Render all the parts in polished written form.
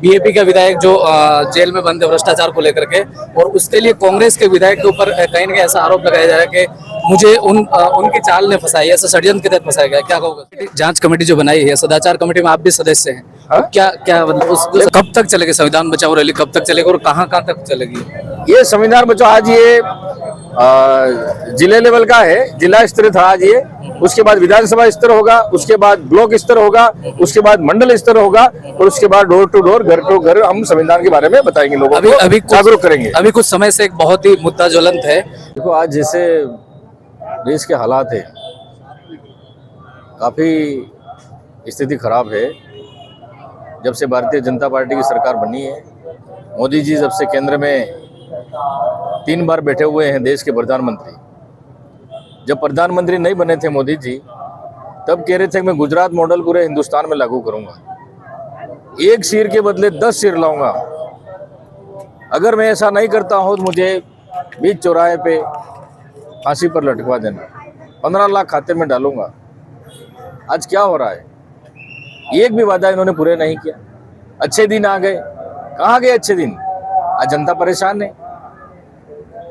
BAP का विधायक जो जेल में बंद है भ्रष्टाचार को लेकर के, और उसके लिए कांग्रेस के विधायक के ऊपर कहीं ना कहीं ऐसा आरोप लगाया जा रहा है कि मुझे उनकी चाल ने फंसाई है, ऐसा षड्यंत्र के तहत फंसाया गया। क्या कहोगे? जांच कमेटी जो बनाई है, सदाचार कमेटी में आप भी सदस्य हैं, तो क्या क्या मतलब कब तक चलेगी संविधान बचाओ रैली, कब तक चलेगी और कहाँ कहाँ तक चलेगी? ये संविधान बचाओ आज ये जिले लेवल का है, जिला स्तर था आज ये। उसके बाद विधानसभा स्तर होगा, उसके बाद ब्लॉक स्तर होगा, उसके बाद मंडल स्तर होगा, और उसके बाद डोर टू डोर, घर टू घर हम संविधान के बारे में बताएंगे, लोगों को अभी जागरूक करेंगे। अभी कुछ समय से एक बहुत ही मुद्दा ज्वलंत है। देखो आज जैसे देश के हालात है, काफी स्थिति खराब है। जब से भारतीय जनता पार्टी की सरकार बनी है, मोदी जी जब से केंद्र में 3 बार बैठे हुए हैं देश के प्रधानमंत्री। जब प्रधानमंत्री नहीं बने थे मोदी जी, तब कह रहे थे कि मैं गुजरात मॉडल पूरे हिंदुस्तान में लागू करूंगा, 1 सिर के बदले 10 सिर लाऊंगा। अगर मैं ऐसा नहीं करता हूं तो मुझे बीच चौराहे पे फांसी पर लटकवा देना, 15 लाख खाते में डालूंगा। आज क्या हो रहा है? एक भी वादा इन्होंने पूरे नहीं किया। अच्छे दिन आ गए, कहाँ गए अच्छे दिन? आज जनता परेशान है,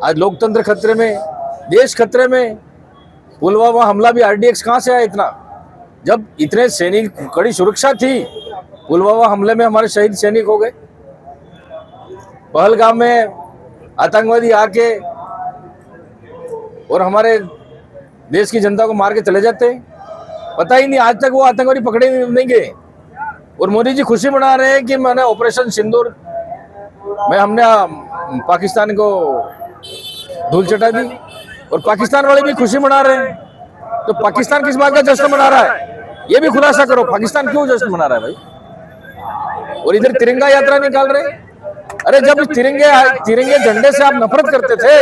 आज लोकतंत्र खतरे में, देश खतरे में। पुलवामा हमला भी आरडीएक्स कहाँ से आया इतना? जब इतने सैनिक, कड़ी सुरक्षा थी, पुलवामा हमले में हमारे शहीद सैनिक हो गए। पहलगाम में आतंकवादी आके और हमारे देश की जनता को मार के चले जाते हैं, पता ही नहीं, आज तक वो आतंकवादी पकड़े नहीं गए। और मोदी जी खुशी मना रहे हैं कि मैंने ऑपरेशन सिंदूर में हमने पाकिस्तान को धूल चटा दी, और पाकिस्तान वाले भी खुशी मना रहे हैं। तो पाकिस्तान किस बात का जश्न मना रहा है, ये भी खुलासा करो। पाकिस्तान क्यों जश्न मना रहा है भाई? और इधर तिरंगा यात्रा निकाल रहे हैं। अरे जब तिरंगे झंडे से आप नफरत करते थे,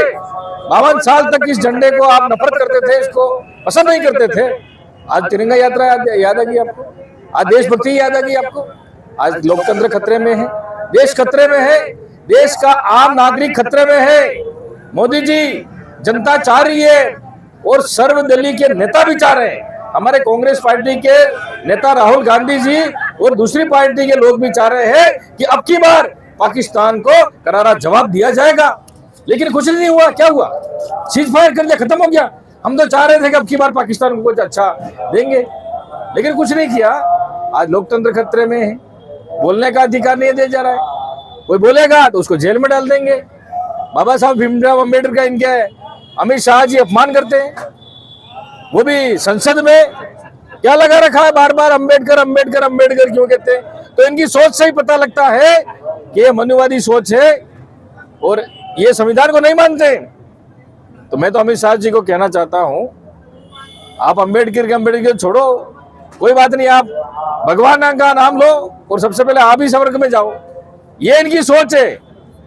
52 साल तक इस झंडे को आप नफरत करते थे, इसको पसंद नहीं करते थे, आज तिरंगा यात्रा याद आ गई आपको? आज देशभक्ति याद आ गई आपको? आज लोकतंत्र खतरे में है, देश खतरे में है, देश का आम नागरिक खतरे में है। मोदी जी, जनता चाह रही है और सर्वदलीय के नेता भी चाह रहे हैं। हमारे कांग्रेस पार्टी के नेता राहुल गांधी जी और दूसरी पार्टी के लोग भी चाह रहे हैं कि अब की बार पाकिस्तान को करारा जवाब दिया जाएगा। लेकिन कुछ नहीं हुआ। क्या हुआ? सीज फायर कर दिया, खत्म हो गया। हम तो चाह रहे थे कि अब की बार पाकिस्तान को कुछ अच्छा देंगे, लेकिन कुछ नहीं किया। आज लोकतंत्र खतरे में है, बोलने का अधिकार नहीं दिया जा रहा है। कोई बोलेगा तो उसको जेल में डाल देंगे। बाबा साहब भीमराव अम्बेडकर का इनके अमित शाह जी अपमान करते हैं, वो भी संसद में क्या लगा रखा है, बार बार अम्बेडकर अम्बेडकर अम्बेडकर क्यों कहते हैं? तो इनकी सोच से ही पता लगता है कि ये मनुवादी सोच है और ये संविधान को नहीं मानते। तो मैं तो अमित शाह जी को कहना चाहता हूं, आप अम्बेडकर छोड़ो, कोई बात नहीं, आप भगवान का नाम लो और सबसे पहले आप ही स्वर्ग में जाओ। ये इनकी सोच है।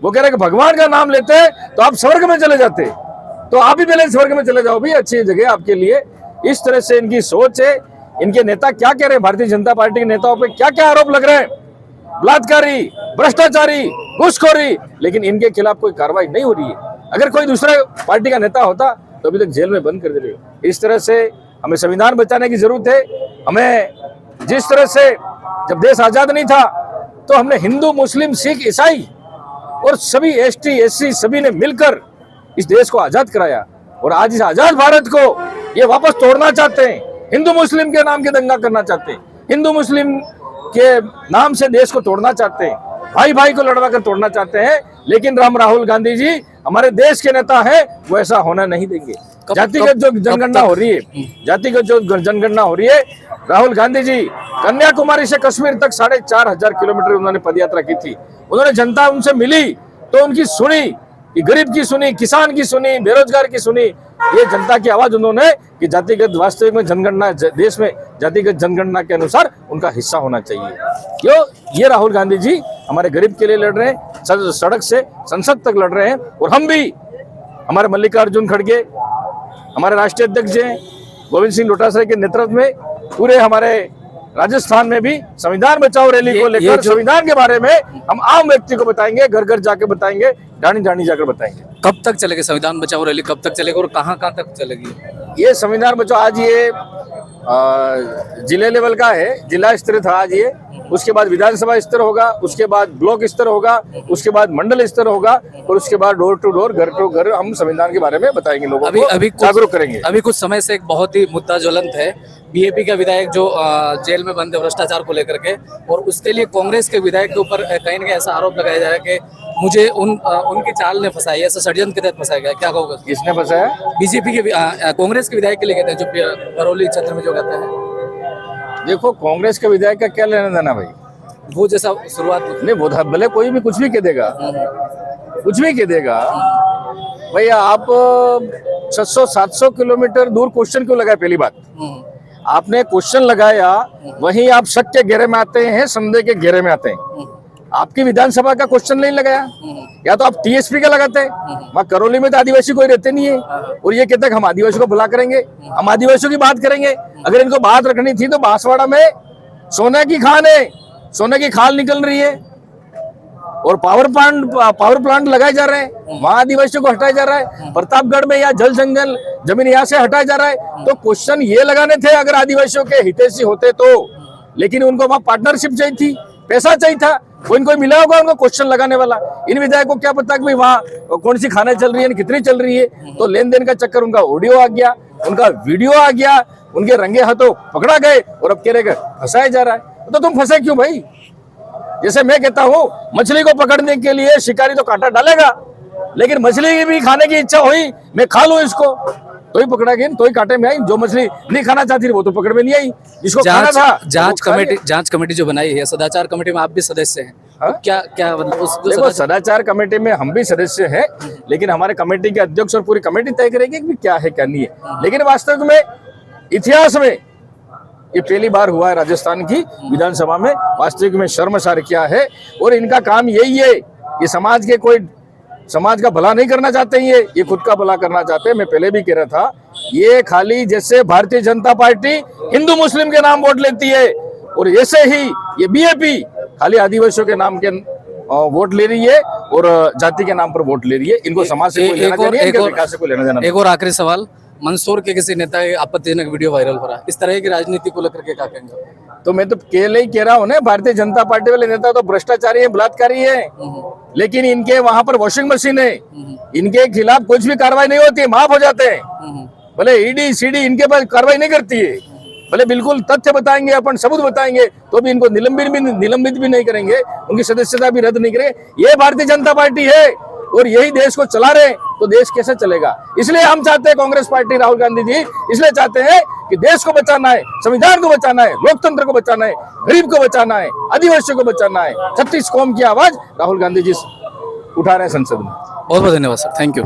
वो कह रहे कि भगवान का नाम लेते तो आप स्वर्ग में चले जाते, तो आप ही पहले स्वर्ग में चले जाओ भी, अच्छी जगह आपके लिए। इस तरह से इनकी सोच है। इनके नेता क्या कह रहे हैं? भारतीय जनता पार्टी के नेताओं पे क्या क्या आरोप लग रहे हैं? बलात्कारी, भ्रष्टाचारी, घूसखोरी, लेकिन इनके खिलाफ कोई कार्रवाई नहीं हो रही है। अगर कोई दूसरा पार्टी का नेता होता तो अभी तक जेल में बंद कर दे रहे। इस तरह से हमें संविधान बचाने की जरूरत है। हमें जिस तरह से जब देश आजाद नहीं था तो हमने हिंदू, मुस्लिम, सिख, ईसाई और सभी एसटी, एससी सभी ने मिलकर इस देश को आजाद कराया, और आज इस आजाद भारत को ये वापस तोड़ना चाहते हैं। हिंदू मुस्लिम के नाम के दंगा करना चाहते हैं, हिंदू मुस्लिम के नाम से देश को तोड़ना चाहते हैं, भाई भाई को लड़वा कर तोड़ना चाहते हैं। लेकिन राहुल गांधी जी हमारे देश के नेता हैं, वो ऐसा होना नहीं देंगे। जातिगत जो जनगणना हो रही है, जातिगत जो जनगणना हो रही है, राहुल गांधी जी कन्याकुमारी से कश्मीर तक 4500 किलोमीटर उन्होंने पदयात्रा की थी। उन्होंने जनता उनसे मिली तो उनकी सुनी, गरीब की सुनी, किसान की सुनी, बेरोजगार की सुनी। ये जनता की आवाज उन्होंने कि जातिगत वास्तविक में जनगणना, देश में जातिगत जनगणना के अनुसार उनका हिस्सा होना चाहिए। क्यों? ये राहुल गांधी जी हमारे गरीब के लिए लड़ रहे हैं, सड़क से संसद तक लड़ रहे हैं। और हम भी, हमारे मल्लिकार्जुन खड़गे हमारे राष्ट्रीय अध्यक्ष हैं, गोविंद सिंह डोटासरा के नेतृत्व में पूरे हमारे राजस्थान में भी संविधान बचाओ रैली को लेकर संविधान के बारे में हम आम व्यक्ति को बताएंगे, घर घर जाके बताएंगे, डाणी डाणी जाकर बताएंगे। कब तक चलेगी संविधान बचाओ रैली, कब तक चलेगी और कहाँ कहाँ तक चलेगी? ये संविधान बचाओ आज ये जिले लेवल का है, जिला स्तर था आज ये। उसके बाद विधानसभा स्तर होगा, उसके बाद ब्लॉक स्तर होगा, उसके बाद मंडल स्तर होगा, और उसके बाद डोर टू डोर, घर टू घर हम संविधान के बारे में बताएंगे, लोगों को जागरूक करेंगे। अभी कुछ समय से एक बहुत ही मुद्दा ज्वलंत है, बीएपी का विधायक जो जेल में बंद है भ्रष्टाचार को लेकर के, और उसके लिए कांग्रेस के विधायक के ऊपर कहीं ना कहीं ऐसा आरोप लगाया जा रहा है कि मुझे उनकी चाल ने फंसाई, ऐसा षड्यंत्र के तहत फंसाया गया, क्या कहोगे? किसने फंसाया? बीजेपी के कांग्रेस के विधायक के लिए कहते हैं, जो करौली क्षेत्र में जो कहते हैं। देखो, कांग्रेस के विधायक का क्या लेना देना भाई, वो जैसा शुरुआत नहीं, वो भले कोई भी कुछ भी कह देगा, कुछ भी कह देगा भैया। आप 600-700 किलोमीटर दूर क्वेश्चन क्यों लगाए? पहली बात, आपने क्वेश्चन लगाया, वहीं आप शक के घेरे में आते हैं, संदेह के घेरे में आते हैं। आपकी विधानसभा का क्वेश्चन नहीं लगाया, या तो आप टीएसपी का लगाते हैं। वहाँ करौली में तो आदिवासी कोई रहते नहीं है, और ये कहते हैं हम आदिवासियों को बुला करेंगे, हम आदिवासियों की बात करेंगे। अगर इनको बात रखनी थी तो बांसवाड़ा में सोने की खान है, सोने की खाल निकल रही है, और पावर प्लांट लगाए जा रहे हैं, वहां आदिवासियों को हटाया जा रहा है। प्रतापगढ़ में या जल जंगल जमीन यहाँ से हटाया जा रहा है। तो क्वेश्चन ये लगाने थे अगर आदिवासियों के हितैषी होते तो, लेकिन उनको वहां पार्टनरशिप चाहिए थी, पैसा चाहिए था, वो इनको मिला होगा उनको क्वेश्चन लगाने वाला। इन विधायकों को क्या पता कि वहाँ कौन सी खाने चल रही है, कितनी चल रही है। तो लेन देन का चक्कर, उनका ऑडियो आ गया, उनका वीडियो आ गया, उनके रंगे हाथों पकड़ा गए, और अब कह रहे फंसाया जा रहा है। तो तुम फंसे क्यों भाई? जैसे मैं कहता हूँ, मछली को पकड़ने के लिए शिकारी तो कांटा डालेगा, लेकिन मछली की भी खाने की इच्छा हुई, मैं खा लूं इसको, तो ही पकड़ा गया, तो ही कांटे में आई। जो मछली नहीं खाना चाहती वो तो पकड़ में नहीं आई, जिसको खाना था। जांच कमेटी जो बनाई है, सदाचार कमेटी में आप भी सदस्य हैं, हाँ? तो क्या मतलब देखो, सदाचार कमेटी में हम भी सदस्य हैं, लेकिन हमारे कमेटी के अध्यक्ष और पूरी कमेटी तय करेगी कि क्या है क्या नहीं है। लेकिन वास्तव में इतिहास में ये पहली बार हुआ है राजस्थान की विधानसभा में। वास्तविक में शर्मसार क्या है, और इनका काम यही है, ये समाज का भला नहीं करना चाहते, ये खुद का भला करना चाहते हैं। मैं पहले भी कह रहा था, ये खाली जैसे भारतीय जनता पार्टी हिंदू मुस्लिम के नाम वोट लेती है, और ऐसे ही ये बीएपी खाली आदिवासियों के नाम के वोट ले रही है और जाति के नाम पर वोट ले रही है। इनको समाज से कोई लेना देना नहीं है, इनके विकास से कोई लेना देना नहीं। एक और आखिरी सवाल, मंदसौर के किसी नेता के आपत्तिजनक वीडियो वायरल हो रहा है, इस तरह की राजनीति को लेकर के क्या कहेंगे? तो मैं तो पहले ही कह रहा हूँ ना, भारतीय जनता पार्टी वाले नेता तो भ्रष्टाचारी है, बलात्कारी है, लेकिन इनके वहां पर वॉशिंग मशीन है, इनके खिलाफ कुछ भी कार्रवाई नहीं होती है, माफ हो जाते हैं। भले ईडी सीडी इनके पास कार्रवाई नहीं करती है, भले बिल्कुल तथ्य बताएंगे, अपन सबूत बताएंगे, तो भी इनको निलंबित भी नहीं करेंगे, उनकी सदस्यता भी रद्द नहीं करेंगे। ये भारतीय जनता पार्टी है, और यही देश को चला रहे, तो देश कैसे चलेगा? इसलिए हम चाहते हैं, कांग्रेस पार्टी, राहुल गांधी जी इसलिए चाहते हैं कि देश को बचाना है, संविधान को बचाना है, लोकतंत्र को बचाना है, गरीब को बचाना है, आदिवासियों को बचाना है। 36 कौम की आवाज राहुल गांधी जी उठा रहे हैं संसद में। बहुत बहुत धन्यवाद सर, थैंक यू।